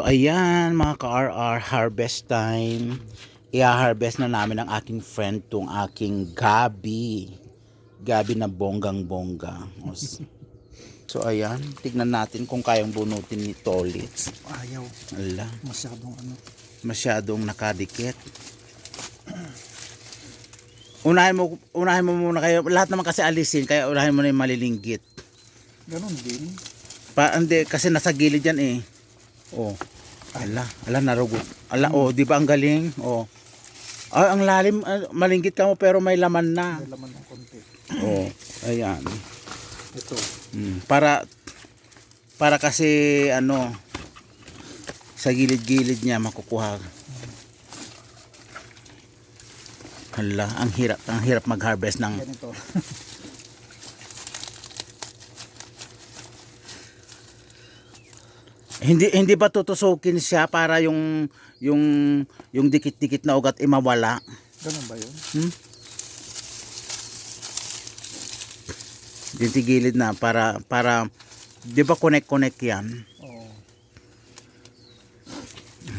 ayan mga ka-RR, harvest time. I-harvest na namin ang aking friend tong aking gabi. Gabi na bonggang-bongga. So ayan, tignan natin kung kayang bunutin ni Tolitz. Ayaw. Ala, Masyadong ano. masyadong nakadikit. Unahin mo muna kayo. Lahat naman kasi alisin, kaya unahin mo na yung malilinggit. Ganon din. Hindi, kasi nasa gilid yan eh. Oh. Ala narugot. Oh, di ba ang galing? Oh. Ay, ang lalim, malinggit ka mo pero may laman na. May laman ng konti. Oh, ayan. Ito. Para kasi ano sa gilid-gilid niya makukuha. Hala, ang hirap mag-harvest ng Ganito. hindi ba tutusukin siya para yung dikit-dikit na ugat mawala. Ganon ba yun? Gilid na para di ba connect yan? Oo.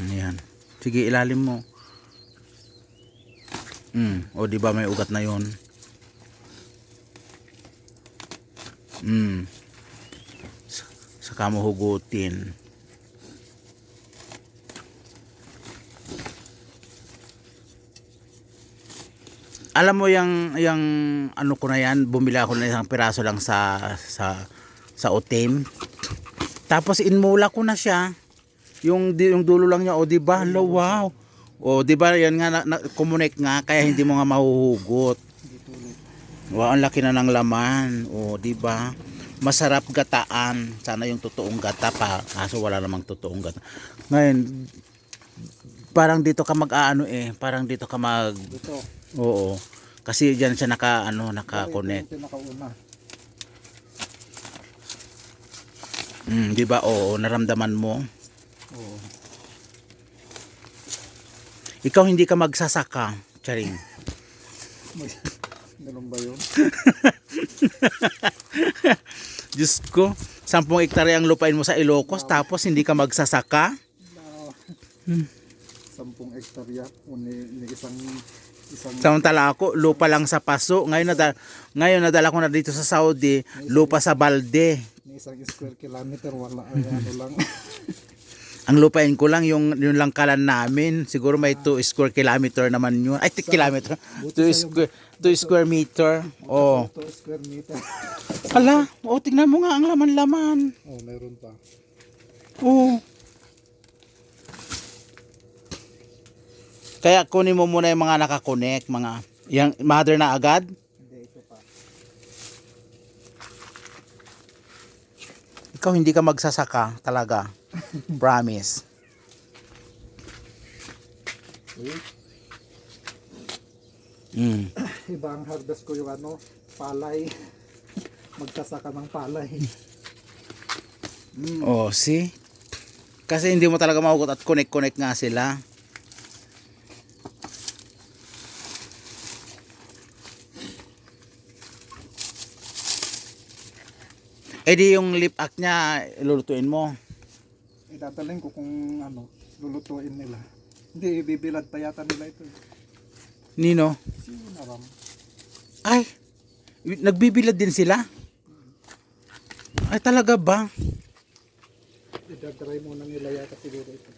Ayan. Sige, ilalim mo. O di ba may ugat na yon? Saka mo hugutin. Alam mo yung ano ko na yan, bumili ako ng isang piraso lang sa Otem. Tapos inmula ko na siya. Yung dulo lang niya, o di ba? Wow. O di ba yan nga connect nga kaya hindi mo nga mahuhugot. Wow, ang laki na ng laman. O di ba? Masarap gataan. Sana yung totoong gata pa. Kaso wala namang totoong gata. Ngayon, parang dito ka parang dito ka Dito. Oo. Kasi diyan siya naka-connect. Ito nakauna. Di ba? Oo, naramdaman mo. Oo. Ikaw hindi ka magsasaka, Charing. Ganon ba yun? Diyos ko, 10 hektarya ang lupain mo sa Ilocos tapos hindi ka magsasaka? 10 hektarya. Isang Samantala ako, lupa lang sa paso. Ngayon nadala ko na dito sa Saudi, lupa sa balde. isang square kilometer. Wala. Ano lang. Ang lupain ko lang yung langkalan namin. Siguro may 2 square kilometer naman yun. Ay, kilometer. 2 square meter. Oh. 2 square meter. Hala, tingnan mo nga ang laman-laman. Oh, meron pa. Oh. Kaya kunin mo muna yung mga nakakonect, yung mother na agad. Hindi, ito pa. Ikaw hindi ka magsasaka talaga. Promise. Iba ang harvest ko yung palay. Magkasaka ng palay. Oh, see? Kasi hindi mo talaga mahugot at connect nga sila. Eh di yung lip act niya, lulutuin mo. Idadalhin ko kung lulutuin nila. Hindi, ibibilad pa yata nila ito. Nino? Si Naram. Ay, nagbibilad din sila? Ay, talaga ba? Idadry muna nila yata siguro ito.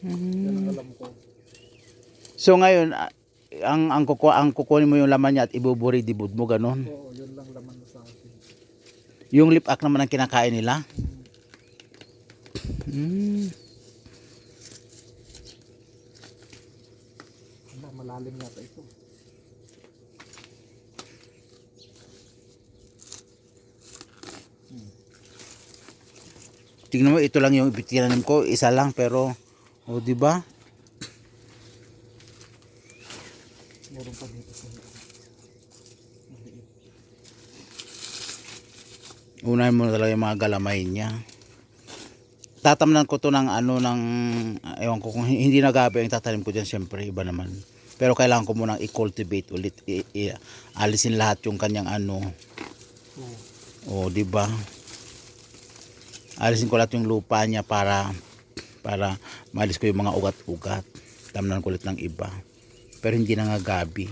Yan ang alam ko. So ngayon, ang kukunin mo yung laman niya at ibuburi-dibud mo, ganun? Oo, yun lang laman sa akin. Yung lip act naman ang kinakain nila? Malalim yata ito. Tingnan mo, ito lang yung tinanim ko, isa lang pero di ba? Meron pa dito sa Unahin mo na talaga yung mga galamay niya. Tatamnan ko to ng ewan ko kung hindi nagabi ang tatanim ko dyan, syempre iba naman. Pero kailangan ko munang i-cultivate ulit, alisin lahat yung kanyang di ba? Alisin ko lahat yung lupa niya para para maalis ko yung mga ugat-ugat. Tamnan ko ulit ng iba. Pero hindi na nga gabi.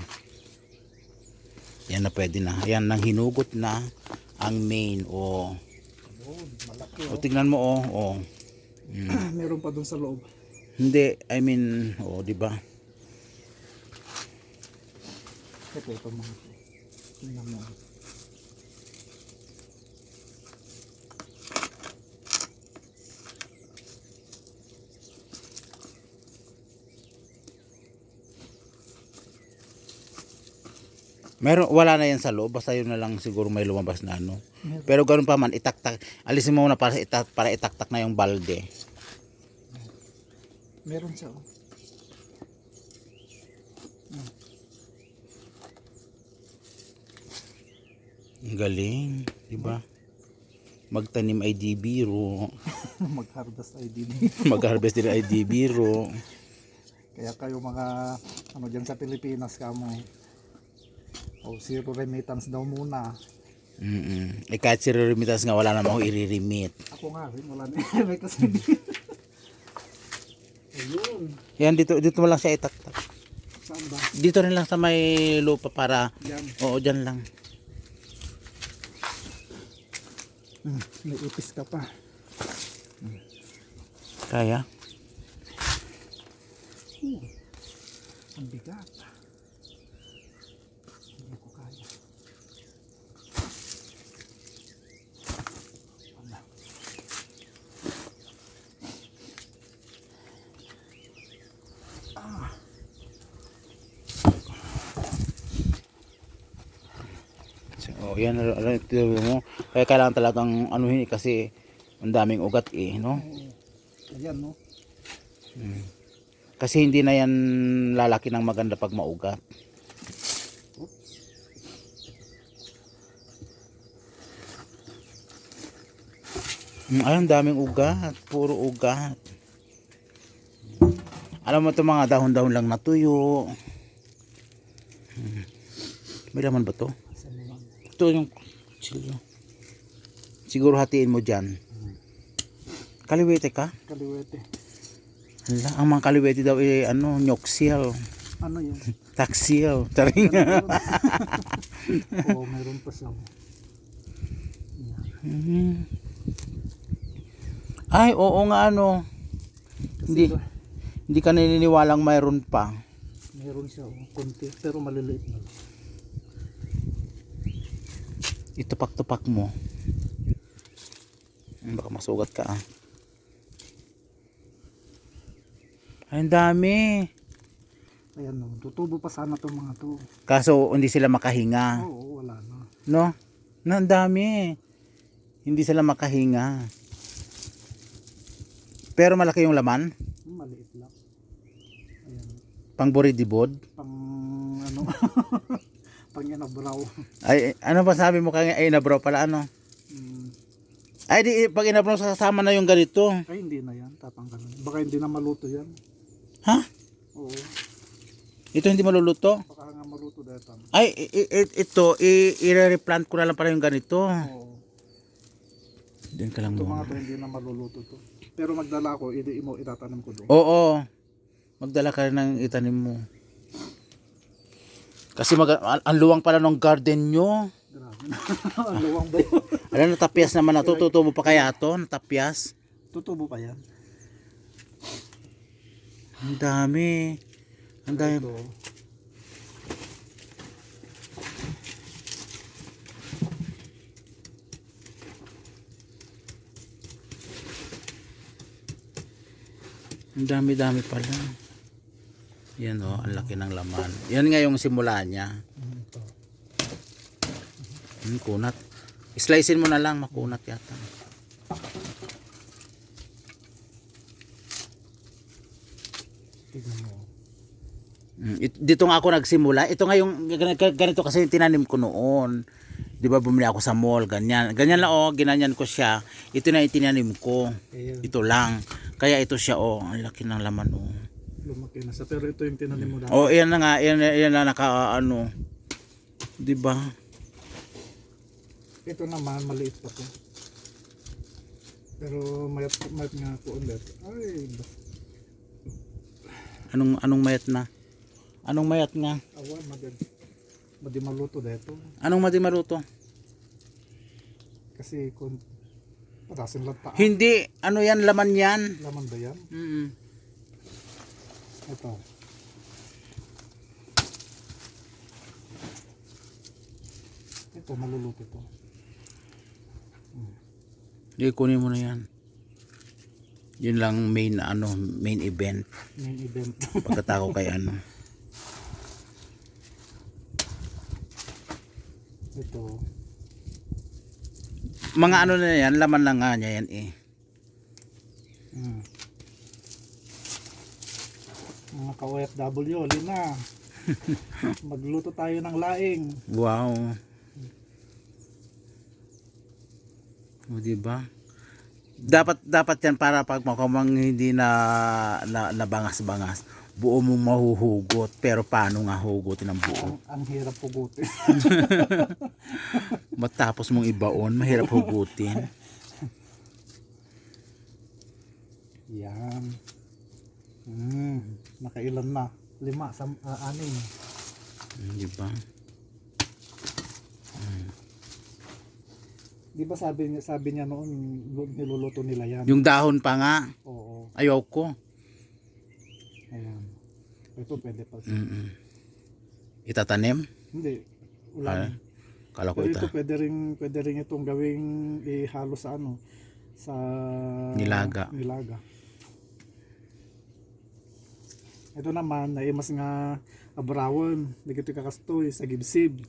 Yan na pwede na. Yan nang hinugot na ang main. O Malaki tignan mo Meron pa dun sa loob. Hindi, I mean, di ba? Ito mga. Tingnan mo. Meron, wala na yan sa loob, basta yun na lang siguro may lumabas na ano. Pero ganoon pa man, itaktak, alisin mo muna para itaktak na yung balde. Meron siya. Ang galing, di ba? Magtanim ay di biro. Mag-harvest ID. Mag-harvest din ay di biro. Kaya kayo mga ano diyan sa Pilipinas kamo. Zero remittance daw muna. Kahit zero remittance nga, wala naman akong i-remit. Ako nga rin, wala na may kasi. Ayun. Yan, dito mo lang siya itaktak. Saan ba? Dito rin lang sa may lupa para, Yan. oo, dyan lang. May ipis ka pa. Kaya? Ang bigat. Hindi ko kaya. Wala. So, yan, ito mo. Kaya kailangan talagang anuhin kasi ang daming ugat no? Ayan, no? Kasi hindi na yan lalaki ng maganda pag maugat. Ay, ang daming ugat. Puro ugat. Alam mo ito, mga dahon-dahon lang natuyo. May laman ba to? Ito yung kutsilyo. Siguro hatiin mo dyan. Kaliwete ka? Kaliwete. Hala, ang mga kaliwete daw nyoksial. Ano yun? Taksial. Taring. Oo, meron pa siya. Ay, oo nga Hindi, Kasi hindi ka naniniwalang mayroon pa. meron siya, konti, pero maliliit na. Itupak-tupak mo. Baka masugat ka Ay, ang dami. Ayan, no, tutubo pa sana itong mga to. Kaso hindi sila makahinga. Oo, wala na. No? Na ang dami. Hindi sila makahinga. Pero malaki yung laman. Maliit lang. Ayan. Pang buridibod. Pang ano, pang inabraw. Ay, ano ba sabi mo kaya? Ay, inabraw pala Ay, di, pag inabraw sasama na yung ganito. Ay, hindi na yan, tatanggalin. Baka hindi na maluto yan. Ha? Oo, Ito hindi maluluto? baka nga maluto dahil tam. Ay, ito, i-replant ko na lang para yung ganito. Oo. Diyan ka lang Ito mga muna. to hindi na maluluto to. Pero magdala ko, itatanim ko doon. Oo. Magdala ka rin ng itanim mo. Kasi ang luwang pala ng garden nyo. Grabe na. Ang luwang ba yun? Alam, natapyas naman na. Tututubo pa kaya to? Natapyas? Tutubo pa yan. Ang dami. Ang dami. Ito. Ang dami-dami pala. Yan ang laki ng laman. Yan nga yung simula niya. Ito. Kunat. Slicein mo na lang, makunat yata. Tignan mo. Dito nga ako nagsimula. Ito nga yung ganito kasi yung tinanim ko noon. 'Di ba bumili ako sa mall, ganyan. Ganyan lang ginanyan ko siya. Ito na itinanim ko. Ayan. Ito lang. Kaya ito siya ang laki ng laman Lumaki na siya. Pero ito yung tinanim mo dati. Yan na nga, yan na naka 'Di ba? Ito naman, maliit pa to. Pero mayat nga po ulit. Ay, Anong mayat na? Anong mayat nga? awan, madi maluto dito. Anong madi maruto? Kasi kung patasin lang taa. Hindi, ano yan, laman yan. Laman ba yan? Mm. Ito. Ito, maluluto to. Hindi, kunin mo na yan. Yun lang main main event Main event. pagkatako kay ano. Ito. Mga ano na yan, laman lang nga niya yan eh. Mga ka-OFW, Lina. Magluto tayo ng laing. Wow. O diba? Dapat yan para pag makamang hindi na bangas-bangas. Buo mong mahuhugot. Pero paano nga hugutin ang buo? Ang hirap pugutin. Matapos mong ibaon, mahirap hugutin. Yan. Nakailan na? 5, 6. Diba? Di ba sabi niya noon niluluto nila yan? Yung dahon pa nga. Oo. Ayaw ko. Ayan. Ito pwede pa. Itatanim? Hindi. Wala. Kala ko Pero ito ita. pwede rin itong gawing ihalo sa sa Nilaga. Ito naman naimas nga abrawon, dagiti kakastoy sa gibsib.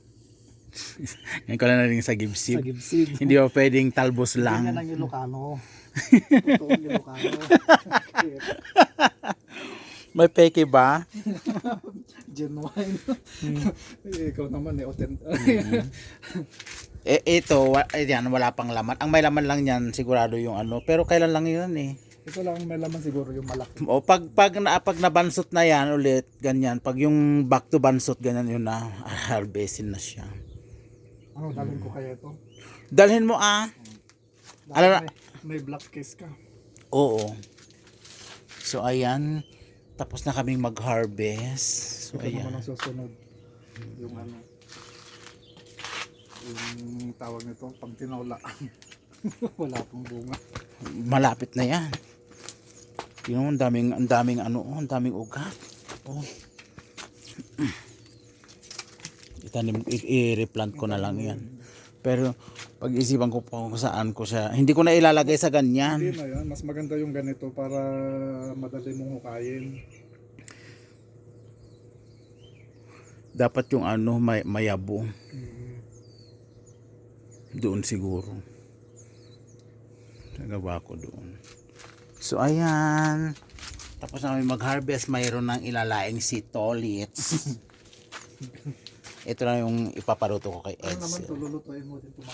Ngayon ko lang na rin sa Sa gibsib. gibsib. Hindi ba pwedeng talbos Ganyan lang? ang Ilocano. Totoong Ilocano. May peke ba? Genuine. Ikaw naman authentic. Yan, wala pang laman. Ang may laman lang yan, sigurado yung ano. Pero kailan lang yun eh. Ito lang may laman siguro yung malaki. O pag nabansot na yan ulit, ganyan. Pag yung back to bansot, ganyan yun na. Harvestin na siya. Ano, dalhin ko kaya ito? Dalhin mo ah. Alam na- May black case ka. Oo. So ayan. Tapos na kaming mag-harvest. So Ito naman ayan. ang susunod. Yung yung tawag nito, pag tinola. Wala pong bunga. Malapit na yan. Yun, ang daming ugat. Oh. I-replant ko na lang yan. Pero pag-isipan ko pa kung saan ko siya. Hindi ko na ilalagay sa ganyan. Hindi na yan. Mas maganda yung ganito para madali mong hukayin. Dapat yung mayabo. Doon siguro. Nagawa ko doon. So ayan. Tapos na kami mag-harvest. Mayroon ng ilalaing sitolits. Ito na yung ipaparuto ko kay Ano naman Edsel. to, lulutuin mo din ito mga